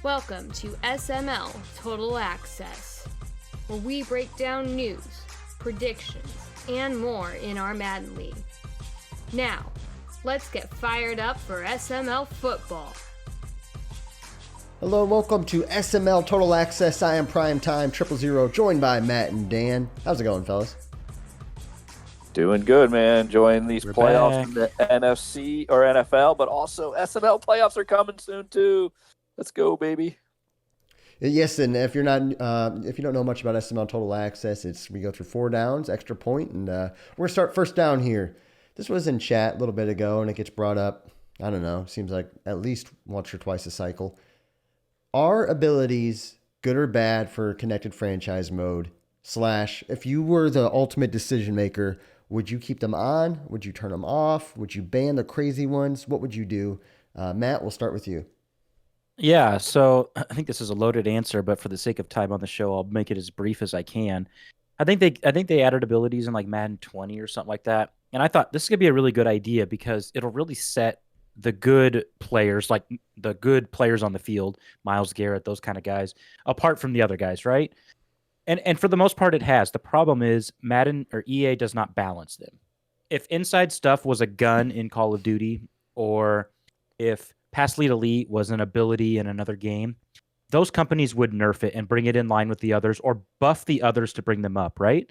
Welcome to SML Total Access, where we break down news, predictions, and more in our Madden League. Now, let's get fired up for SML football. Hello and welcome to SML Total Access. I am Primetime 000, joined by Matt and Dan. How's it going, fellas? Doing good, man. Enjoying these We're playoffs back. in the NFC or NFL, but also SML playoffs are coming soon too. Let's go, baby. Yes, and if you're not, if you don't know much about SML Total Access, we go through 4 downs, extra point, and we're gonna start first down here. This was in chat a little bit ago, and it gets brought up. I don't know. Seems like at least once or twice a cycle. Are abilities good or bad for connected franchise mode? / if you were the ultimate decision maker, would you keep them on? Would you turn them off? Would you ban the crazy ones? What would you do? Matt, we'll start with you. Yeah, so I think this is a loaded answer, but for the sake of time on the show, I'll make it as brief as I can. I think they added abilities in like Madden 20 or something like that. And I thought this could be a really good idea because it'll really set the good players, like the good players on the field, Myles Garrett, those kind of guys, apart from the other guys, right? And for the most part, it has. The problem is Madden or EA does not balance them. If inside stuff was a gun in Call of Duty, or if Pass Lead Elite was an ability in another game, those companies would nerf it and bring it in line with the others or buff the others to bring them up, right?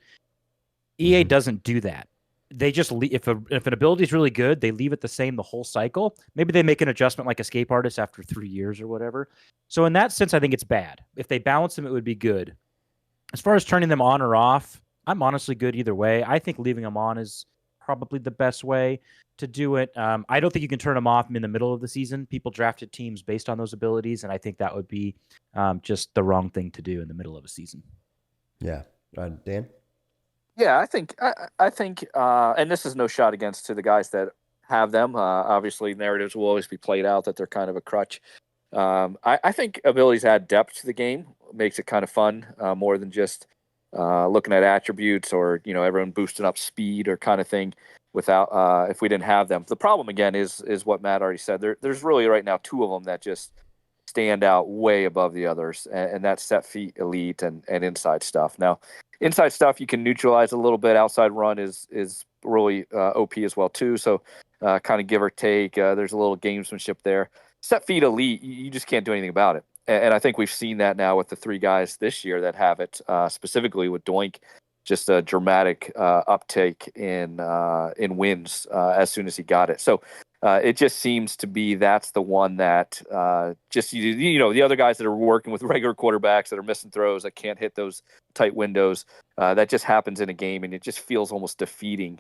EA doesn't do that. They just if an ability is really good, they leave it the same the whole cycle. Maybe they make an adjustment like Escape Artist after 3 years or whatever. So in that sense, I think it's bad. If they balance them, it would be good. As far as turning them on or off, I'm honestly good either way. I think leaving them on is probably the best way to do it. I don't think you can turn them off in the middle of the season. People drafted teams based on those abilities, and I think that would be just the wrong thing to do in the middle of a season. Yeah. Dan? Yeah, I think, and this is no shot against to the guys that have them. Obviously, narratives will always be played out that they're kind of a crutch. I think abilities add depth to the game, makes it kind of fun, more than just looking at attributes or everyone boosting up speed or kind of thing. Without if we didn't have them, the problem again is what Matt already said. There's really right now 2 of them that just stand out way above the others, and that's set feet, elite, and inside stuff. Now, inside stuff you can neutralize a little bit. Outside run is really OP as well too. So kind of give or take. There's a little gamesmanship there. Set feet elite, you just can't do anything about it. And I think we've seen that now with the 3 guys this year that have it, specifically with Doink, just a dramatic uptake in wins as soon as he got it. So it just seems to be that's the one that just the other guys that are working with regular quarterbacks that are missing throws that can't hit those tight windows, that just happens in a game, and it just feels almost defeating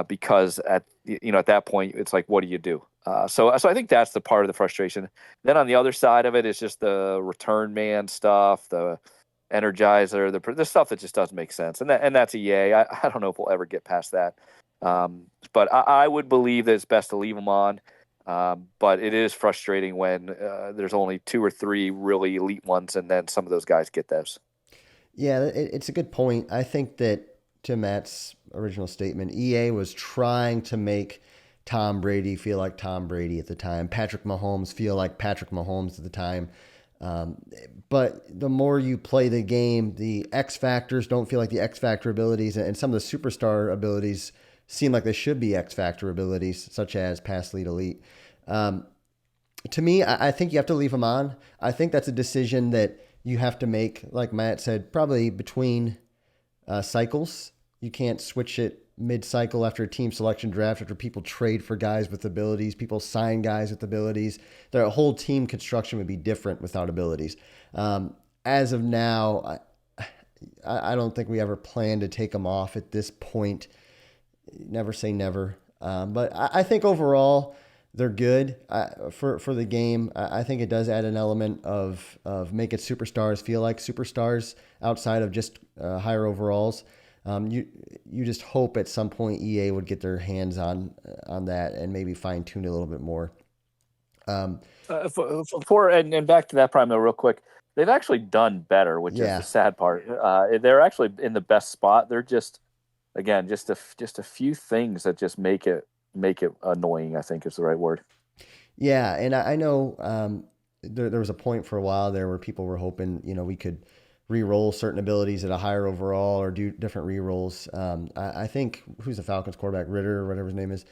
because at that point it's like, what do you do? So I think that's the part of the frustration. Then on the other side of it is just the return man stuff, the Energizer, the stuff that just doesn't make sense, and that's EA. I don't know if we'll ever get past that, but I would believe that it's best to leave them on. But it is frustrating when there's only 2 or 3 really elite ones, and then some of those guys get those. Yeah, it's a good point. I think that to Matt's original statement, EA was trying to make Tom Brady feel like Tom Brady at the time, Patrick Mahomes feel like Patrick Mahomes at the time. But the more you play the game, the X factors don't feel like the X factor abilities, and some of the superstar abilities seem like they should be X factor abilities, such as Pass Lead Elite. To me, I think you have to leave them on. I think that's a decision that you have to make, like Matt said, probably between cycles. You can't switch it mid-cycle after a team selection draft, after people trade for guys with abilities, people sign guys with abilities. Their whole team construction would be different without abilities. As of now, I don't think we ever plan to take them off at this point. Never say never. But I think overall they're good for the game. I think it does add an element of making superstars feel like superstars outside of just higher overalls. You just hope at some point EA would get their hands on that and maybe fine tune it a little bit more. And back to that Primo real quick, they've actually done better, which is the sad part. They're actually in the best spot. They're just a few things that just make it annoying, I think is the right word. Yeah, and I know there was a point for a while there where people were hoping, we could re-roll certain abilities at a higher overall or do different re-rolls. I think, who's the Falcons quarterback, Ritter or whatever his name is.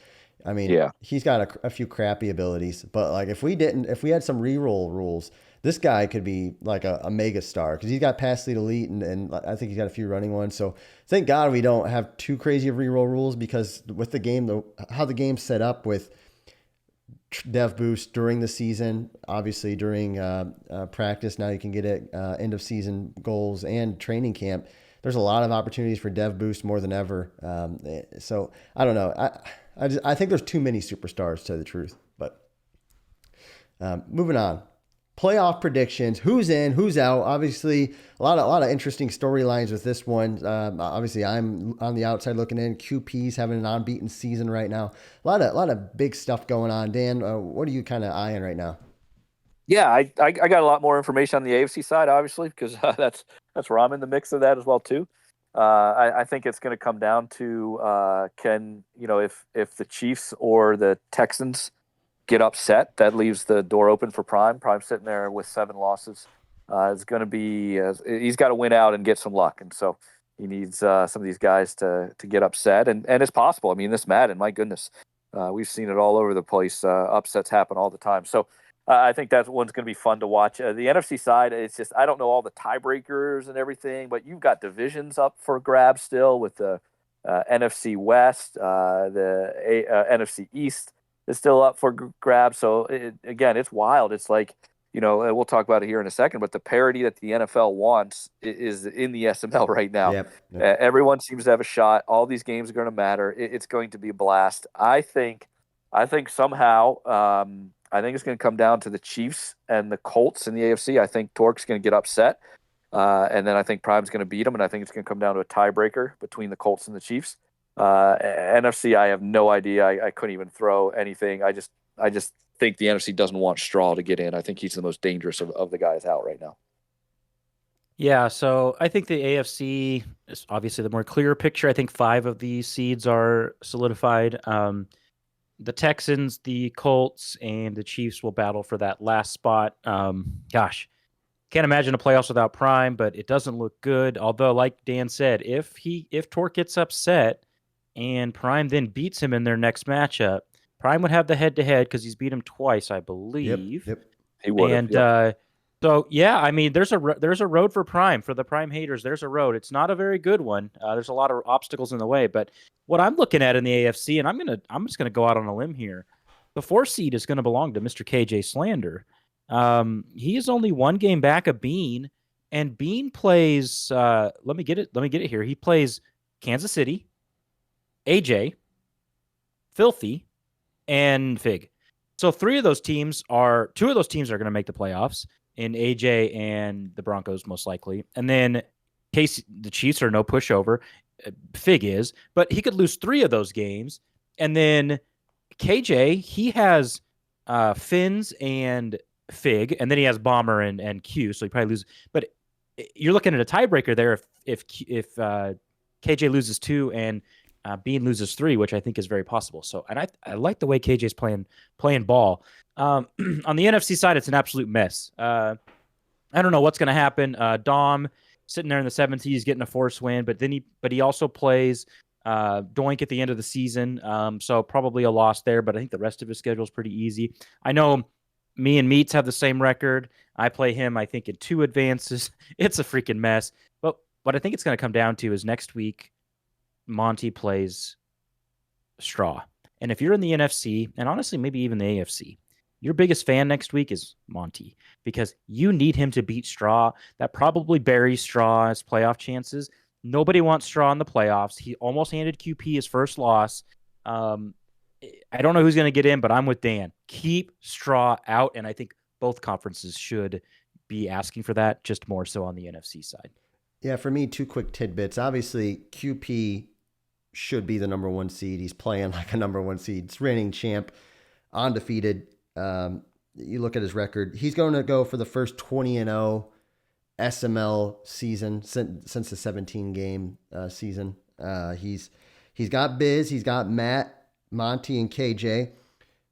I mean, Yeah. he's got a few crappy abilities, but like if we had some re-roll rules, this guy could be like a mega star because he's got pass lead elite and I think he's got a few running ones. So thank God we don't have too crazy of re-roll rules, because with the game, how the game's set up with dev boost during the season, obviously during practice, now you can get it end of season goals and training camp. There's a lot of opportunities for dev boost more than ever. So I don't know. I think there's too many superstars, to tell the truth. But moving on, playoff predictions. Who's in? Who's out? Obviously, a lot of interesting storylines with this one. Obviously, I'm on the outside looking in. QP's having an unbeaten season right now. A lot of big stuff going on. Dan, what are you kind of eyeing right now? Yeah, I got a lot more information on the AFC side, obviously, because that's where I'm in the mix of that as well too. I think it's going to come down to if the Chiefs or the Texans get upset, that leaves the door open for Prime. Prime's sitting there with 7 losses. It's going to be he's got to win out and get some luck, and so he needs some of these guys to get upset, and it's possible. I mean, this Madden, my goodness, we've seen it all over the place. Upsets happen all the time, so. I think that one's going to be fun to watch. The NFC side, it's just I don't know all the tiebreakers and everything, but you've got divisions up for grabs still with the NFC West, the NFC East is still up for grabs. So again, it's wild. It's like we'll talk about it here in a second, but the parity that the NFL wants is in the SML right now. Yep. Everyone seems to have a shot. All these games are going to matter. It's going to be a blast. I think somehow. I think it's going to come down to the Chiefs and the Colts in the AFC. I think Torque's going to get upset, and then I think Prime's going to beat him, and I think it's going to come down to a tiebreaker between the Colts and the Chiefs. NFC, I have no idea. I couldn't even throw anything. I just think the NFC doesn't want Straw to get in. I think he's the most dangerous of the guys out right now. Yeah, so I think the AFC is obviously the more clear picture. I think 5 of these seeds are solidified. The Texans, the Colts, and the Chiefs will battle for that last spot. Gosh, can't imagine a playoffs without Prime, but it doesn't look good. Although, like Dan said, if Torque gets upset and Prime then beats him in their next matchup, Prime would have the head-to-head because he's beat him twice, I believe. Yep. He would. And so yeah, I mean, there's a road for Prime. For the Prime haters, there's a road. It's not a very good one. There's a lot of obstacles in the way, but what I'm looking at in the AFC, and I'm just gonna go out on a limb here. The 4 seed is gonna belong to Mr. KJ Slander. He is only 1 game back of Bean, and Bean plays. Let me get it here. He plays Kansas City, AJ, Filthy, and Fig. So 2 of those teams are going to make the playoffs, in AJ and the Broncos most likely, and then case the Chiefs are no pushover. Fig is, but he could lose 3 of those games, and then KJ, he has Fins and Fig, and then he has Bomber and Q, so he probably loses. But you're looking at a tiebreaker there if KJ loses 2 and Bean loses 3, which I think is very possible. So, and I like the way KJ's playing ball. On the NFC side, it's an absolute mess. I don't know what's going to happen. Dom sitting there in the 70s, getting a force win, but he also plays Doink at the end of the season, so probably a loss there. But I think the rest of his schedule is pretty easy. I know me and Meats have the same record. I play him, I think, in 2 advances. It's a freaking mess. But what I think it's going to come down to is next week, Monty plays Straw. And if you're in the NFC, and honestly, maybe even the AFC, your biggest fan next week is Monty, because you need him to beat Straw. That probably buries Straw's playoff chances. Nobody wants Straw in the playoffs. He almost handed QP his first loss. I don't know who's going to get in, but I'm with Dan. Keep Straw out, and I think both conferences should be asking for that, just more so on the NFC side. Yeah, for me, 2 quick tidbits. Obviously, QP should be the number 1 seed. He's playing like a number 1 seed. He's reigning champ, undefeated. You look at his record. He's going to go for the first 20-0 SML season since the 17-game season. He's got Biz, he's got Matt, Monty, and KJ.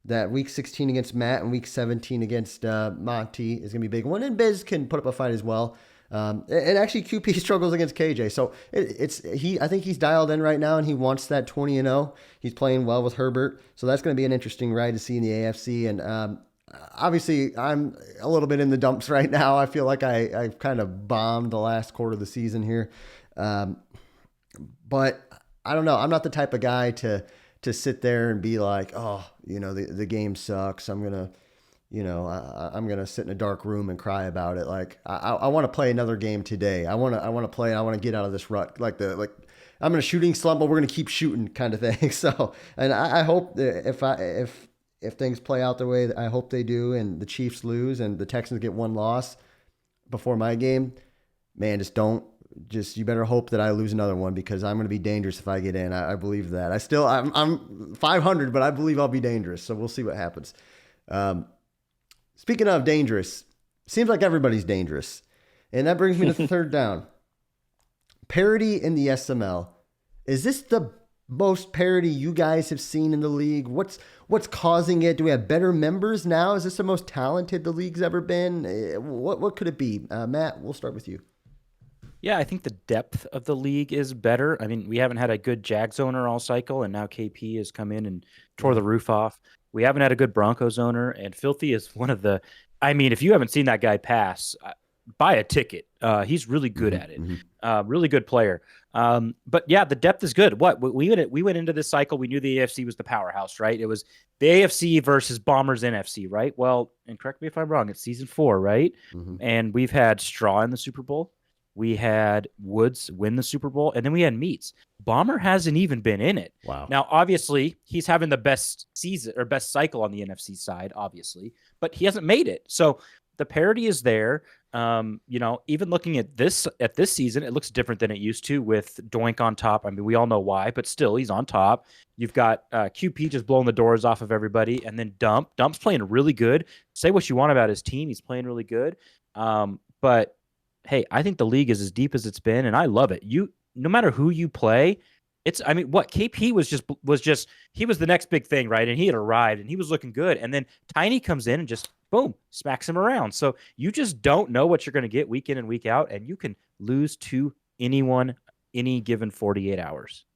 that week 16 against Matt and week 17 against Monty is going to be a big one. And Biz can put up a fight as well. And actually QP struggles against KJ. So I think he's dialed in right now and he wants that 20-0. He's playing well with Herbert. So that's going to be an interesting ride to see in the AFC. And obviously I'm a little bit in the dumps right now. I feel like I've kind of bombed the last quarter of the season here. But I don't know. I'm not the type of guy to sit there and be like, oh, the game sucks. I'm going to sit in a dark room and cry about it. Like I want to play another game today. I want to play. I want to get out of this rut. I'm in a shooting slump, but we're going to keep shooting kind of thing. So, and I hope that if things play out the way that I hope they do, and the Chiefs lose and the Texans get one loss before my game, man, you better hope that I lose another one, because I'm going to be dangerous if I get in. I believe that. I'm 500, but I believe I'll be dangerous. So we'll see what happens. Speaking of dangerous, seems like everybody's dangerous. And that brings me to the third down. Parity in the SML. Is this the most parity you guys have seen in the league? What's causing it? Do we have better members now? Is this the most talented the league's ever been? What could it be? Matt, we'll start with you. Yeah, I think the depth of the league is better. I mean, we haven't had a good Jags owner all cycle, and now KP has come in and tore the roof off. We haven't had a good Broncos owner, and Filthy is one of the – I mean, if you haven't seen that guy pass, buy a ticket. He's really good at it. Really good player. But, yeah, the depth is good. We went into this cycle. We knew the AFC was the powerhouse, right? It was the AFC versus Bombers NFC, right? Well, and correct me if I'm wrong, it's season 4, right? Mm-hmm. And we've had Straw in the Super Bowl. We had Woods win the Super Bowl, and then we had Meats. Bomber hasn't even been in it. Wow. Now, obviously, he's having the best season or best cycle on the NFC side, obviously, but he hasn't made it. So the parity is there. Even looking at this season, it looks different than it used to with Doink on top. I mean, we all know why, but still, he's on top. You've got QP just blowing the doors off of everybody, and then Dump's playing really good. Say what you want about his team, he's playing really good. But hey, I think the league is as deep as it's been, and I love it. No matter who you play, KP was just he was the next big thing, right? And he had arrived, and he was looking good. And then Tiny comes in and just boom, smacks him around. So you just don't know what you're going to get week in and week out, and you can lose to anyone any given 48 hours.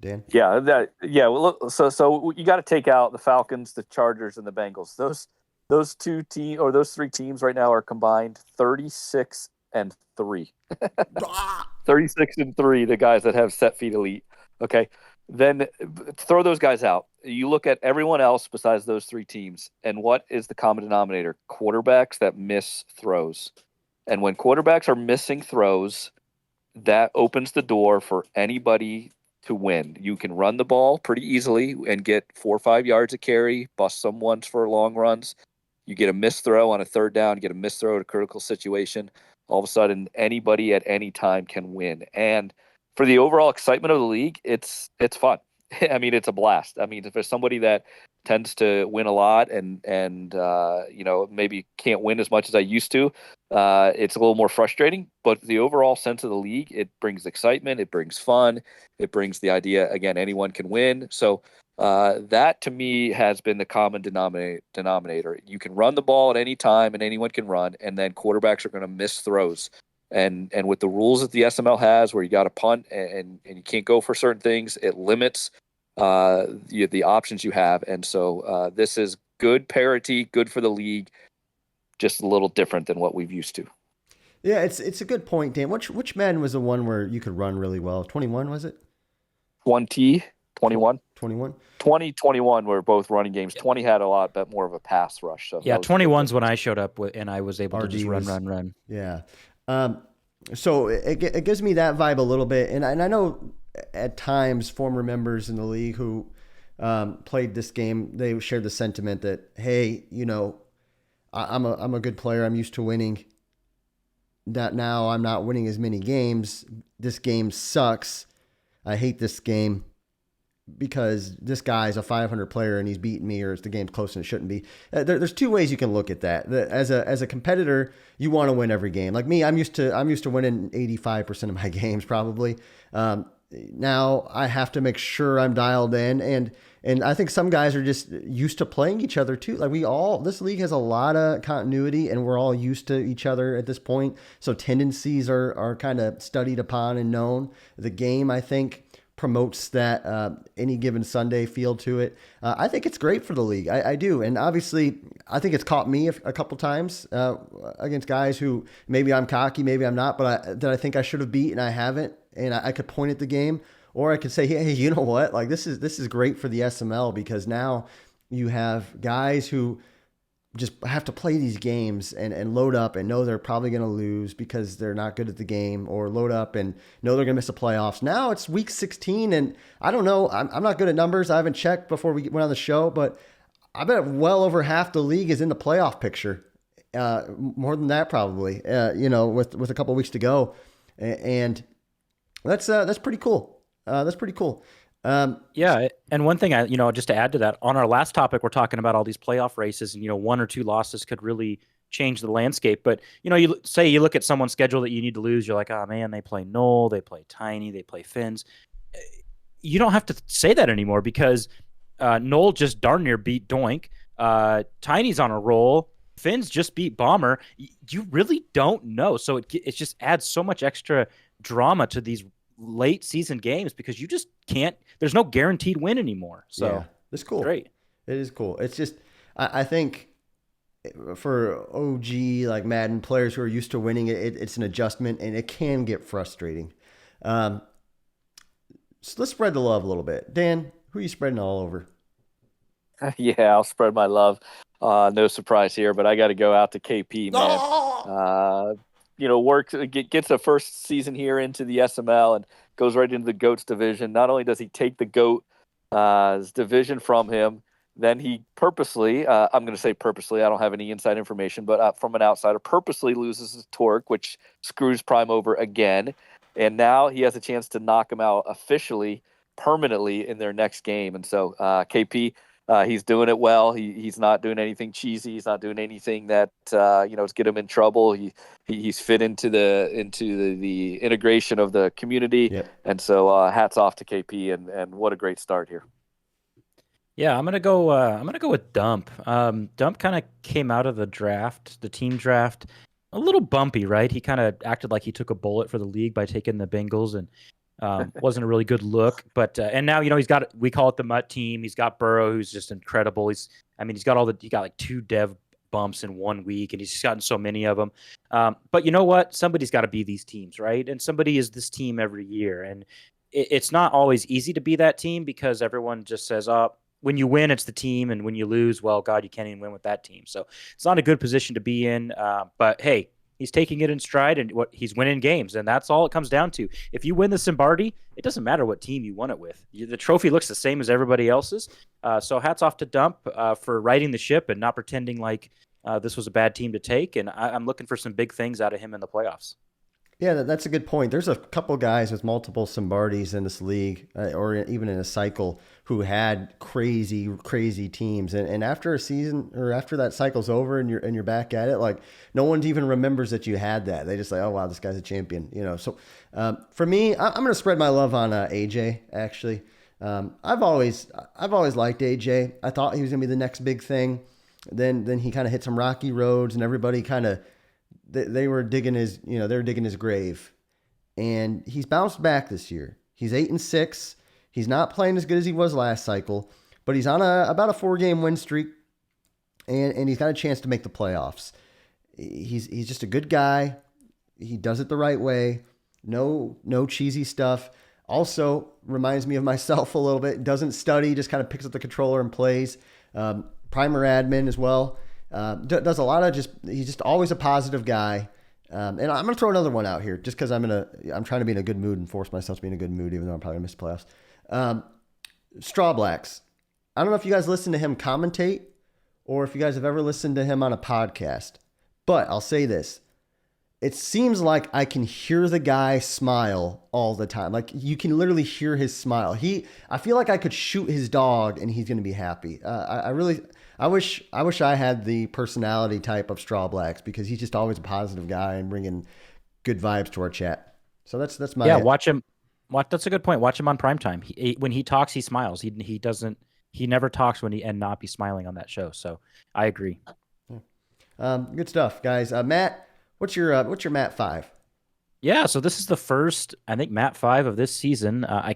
Dan? Yeah, Well, look, so you got to take out the Falcons, the Chargers, and the Bengals. Those three teams right now are combined 36-3. 36-3, the guys that have set feet elite. Okay. Then throw those guys out. You look at everyone else besides those three teams, and what is the common denominator? Quarterbacks that miss throws. And when quarterbacks are missing throws, that opens the door for anybody to win. You can run the ball pretty easily and get 4 or 5 yards of carry, bust someone for long runs. You get a missed throw on a third down, get a missed throw at a critical situation. All of a sudden, anybody at any time can win. And for the overall excitement of the league, it's fun. I mean, it's a blast. I mean, if there's somebody that tends to win a lot and maybe can't win as much as I used to, it's a little more frustrating. But the overall sense of the league, it brings excitement, it brings fun, it brings the idea, again, anyone can win. So that to me has been the common denominator. You can run the ball at any time and anyone can run, and then quarterbacks are going to miss throws. And with the rules that the SML has, where you got to punt and you can't go for certain things, it limits the options you have. And so this is good parity, good for the league, just a little different than what we've used to. Yeah, it's a good point, Dan. Which Madden was the one where you could run really well? 21, was it? 21. 21? 2021 were both running games. 20 had a lot more of a pass rush. So yeah, 21's when I showed up and I was able to just run. Yeah. So it gives me that vibe a little bit. And I know at times former members in the league who played this game, they shared the sentiment that, hey, I'm a good player. I'm used to winning. That now I'm not winning as many games. This game sucks. I hate this game because this guy's a 500 player and he's beating me, or the game's close and it shouldn't be. There's two ways you can look at that. As a competitor, you want to win every game. Like me, I'm used to winning 85% of my games probably. now I have to make sure I'm dialed in, and I think some guys are just used to playing each other too. Like this league has a lot of continuity, and we're all used to each other at this point. So tendencies are kind of studied upon and known. The game, I think, promotes that any given Sunday feel to it. I think it's great for the league. I do. And obviously, I think it's caught me a couple times against guys who maybe I'm cocky, maybe I'm not, but that I think I should have beat and I haven't. And I could point at the game, or I could say, hey, you know what? Like this is great for the SML, because now you have guys who just have to play these games and load up and know they're probably going to lose because they're not good at the game, or load up and know they're going to miss the playoffs. Now it's week 16, and I don't know. I'm not good at numbers. I haven't checked before we went on the show, but I bet well over half the league is in the playoff picture. More than that, probably, with a couple weeks to go. And that's pretty cool. That's pretty cool. Yeah, and one thing just to add to that, on our last topic, we're talking about all these playoff races, and one or two losses could really change the landscape. But you look at someone's schedule that you need to lose, you're like, oh man, they play Knoll, they play Tiny, they play Finns. You don't have to say that anymore, because Knoll just darn near beat Doink. Tiny's on a roll. Finns just beat Bomber. You really don't know, so it just adds so much extra drama to these late season games, because you just can't, there's no guaranteed win anymore. So yeah, it's cool. Great. It is cool. It's just, I think for OG, like Madden players who are used to winning, it's an adjustment, and it can get frustrating. So let's spread the love a little bit. Dan, who are you spreading all over? Yeah, I'll spread my love. No surprise here, but I got to go out to KP, man. Gets a first season here into the SML and goes right into the GOAT's division. Not only does he take the GOAT's division from him, then he purposely, I'm going to say purposely, I don't have any inside information, but from an outsider, purposely loses his torque, which screws Prime over again. And now he has a chance to knock him out officially, permanently in their next game. And so KP, he's doing it well. He's not doing anything cheesy. He's not doing anything that is get him in trouble. He's fit into the integration of the community. Yep. And so hats off to KP, and what a great start here. Yeah, I'm gonna go with Dump. Dump kind of came out of the team draft, a little bumpy, right? He kind of acted like he took a bullet for the league by taking the Bengals, and wasn't a really good look. But and now we call it the Mutt team. He's got Burrow, who's just incredible. He got like 2 dev bumps in 1 week, and he's gotten so many of them. But you know what? Somebody's got to be these teams, right? And somebody is this team every year, and it's not always easy to be that team, because everyone just says, "Oh, when you win, it's the team, and when you lose, well, God, you can't even win with that team." So it's not a good position to be in. But hey, he's taking it in stride, and he's winning games, and that's all it comes down to. If you win the Simbardi, it doesn't matter what team you won it with. The trophy looks the same as everybody else's. So hats off to Dump for righting the ship and not pretending like this was a bad team to take. And I'm looking for some big things out of him in the playoffs. Yeah, that's a good point. There's a couple guys with multiple Simbardis in this league, or even in a cycle, who had crazy, crazy teams. And after a season, or after that cycle's over and you're back at it, like no one even remembers that you had that. They just like, oh wow, this guy's a champion, So for me, I'm going to spread my love on AJ. Actually, I've always liked AJ. I thought he was going to be the next big thing. Then he kind of hit some rocky roads, and everybody kind of. They were digging his grave, and he's bounced back this year. He's 8-6. He's not playing as good as he was last cycle, but he's on about a 4-game win streak, and he's got a chance to make the playoffs. He's just a good guy. He does it the right way. No cheesy stuff. Also reminds me of myself a little bit. Doesn't study, just kind of picks up the controller and plays. Primer admin as well. Does a lot of he's just always a positive guy. And I'm going to throw another one out here just because I'm trying to be in a good mood and force myself to be in a good mood, even though I'm probably going to miss the playoffs. Straw Blacks. I don't know if you guys listen to him commentate or if you guys have ever listened to him on a podcast, but I'll say this. It seems like I can hear the guy smile all the time. Like you can literally hear his smile. I feel like I could shoot his dog and he's going to be happy. I wish I had the personality type of Straw Blacks, because he's just always a positive guy and bringing good vibes to our chat. So that's my watch him That's a good point. Watch him on primetime. When he talks, he smiles. He doesn't. He never talks and not be smiling on that show. So I agree. Good stuff, guys. Matt, what's your Matt 5? Yeah, so this is the first, I think, Matt 5 of this season. I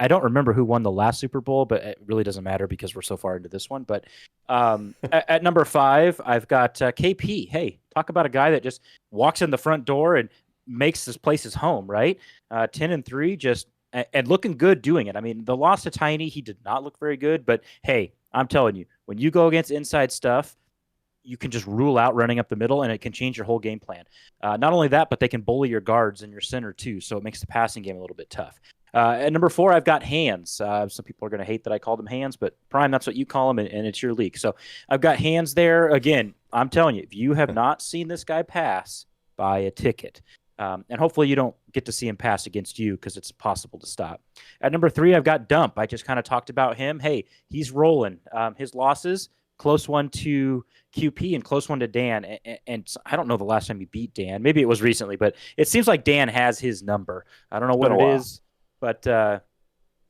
don't remember who won the last Super Bowl, but it really doesn't matter because we're so far into this one. But at number 5, I've got KP. Hey, talk about a guy that just walks in the front door and makes this place his home, right? 10-3, just and looking good doing it. I mean, the loss to Tiny, he did not look very good, but hey, I'm telling you, when you go against inside stuff, you can just rule out running up the middle, and it can change your whole game plan. Not only that, but they can bully your guards and your center too, so it makes the passing game a little bit tough. At number 4, I've got Hands. Some people are going to hate that I called him Hands, but Prime, that's what you call him, and it's your league. So I've got Hands there. Again, I'm telling you, if you have not seen this guy pass, buy a ticket. And hopefully you don't get to see him pass against you because it's possible to stop. At number 3, I've got Dump. I just kind of talked about him. Hey, he's rolling. His losses, close one to QP and close one to Dan. And I don't know the last time he beat Dan. Maybe it was recently, but it seems like Dan has his number. I don't know what it is, but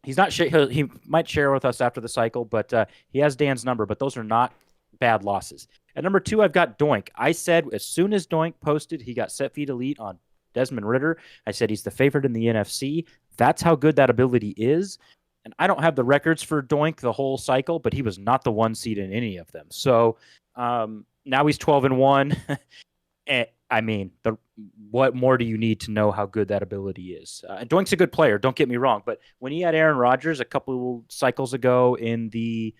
he's not. He might share with us after the cycle, but he has Dan's number. But those are not bad losses. At number 2, I've got Doink. I said as soon as Doink posted, he got set feet elite on Desmond Ridder. I said he's the favorite in the NFC. That's how good that ability is. And I don't have the records for Doink the whole cycle, but he was not the 1 seed in any of them. So now he's 12-1. And I mean, what more do you need to know how good that ability is? And Doink's a good player, don't get me wrong. But when he had Aaron Rodgers a couple cycles ago in the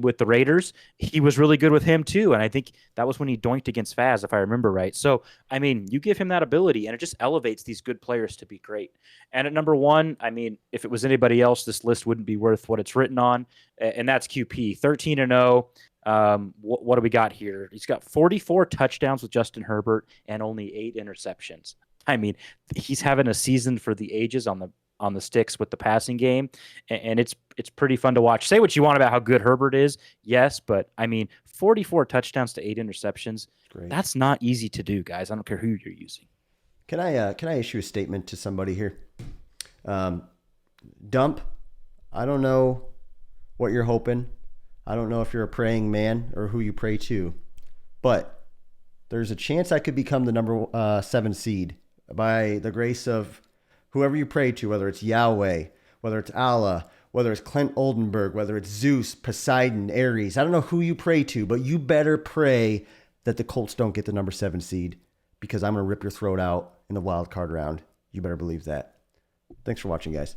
with the Raiders, he was really good with him too. And I think that was when he doinked against Faz, if I remember right. So, I mean, you give him that ability and it just elevates these good players to be great. And at number 1, I mean, if it was anybody else, this list wouldn't be worth what it's written on. And that's QP, 13-0. What do we got here? He's got 44 touchdowns with Justin Herbert and only 8 interceptions. I mean, he's having a season for the ages on the sticks with the passing game, and it's pretty fun to watch. Say what you want about how good Herbert is, yes, but I mean, 44 touchdowns to 8 interceptions, great. That's not easy to do, guys. I don't care who you're using. Can I issue a statement to somebody here? Dump, I don't know what you're hoping. I don't know if you're a praying man or who you pray to, but there's a chance I could become the number 7 seed by the grace of whoever you pray to, whether it's Yahweh, whether it's Allah, whether it's Clint Oldenburg, whether it's Zeus, Poseidon, Ares. I don't know who you pray to, but you better pray that the Colts don't get the number 7 seed because I'm going to rip your throat out in the wild card round. You better believe that. Thanks for watching, guys.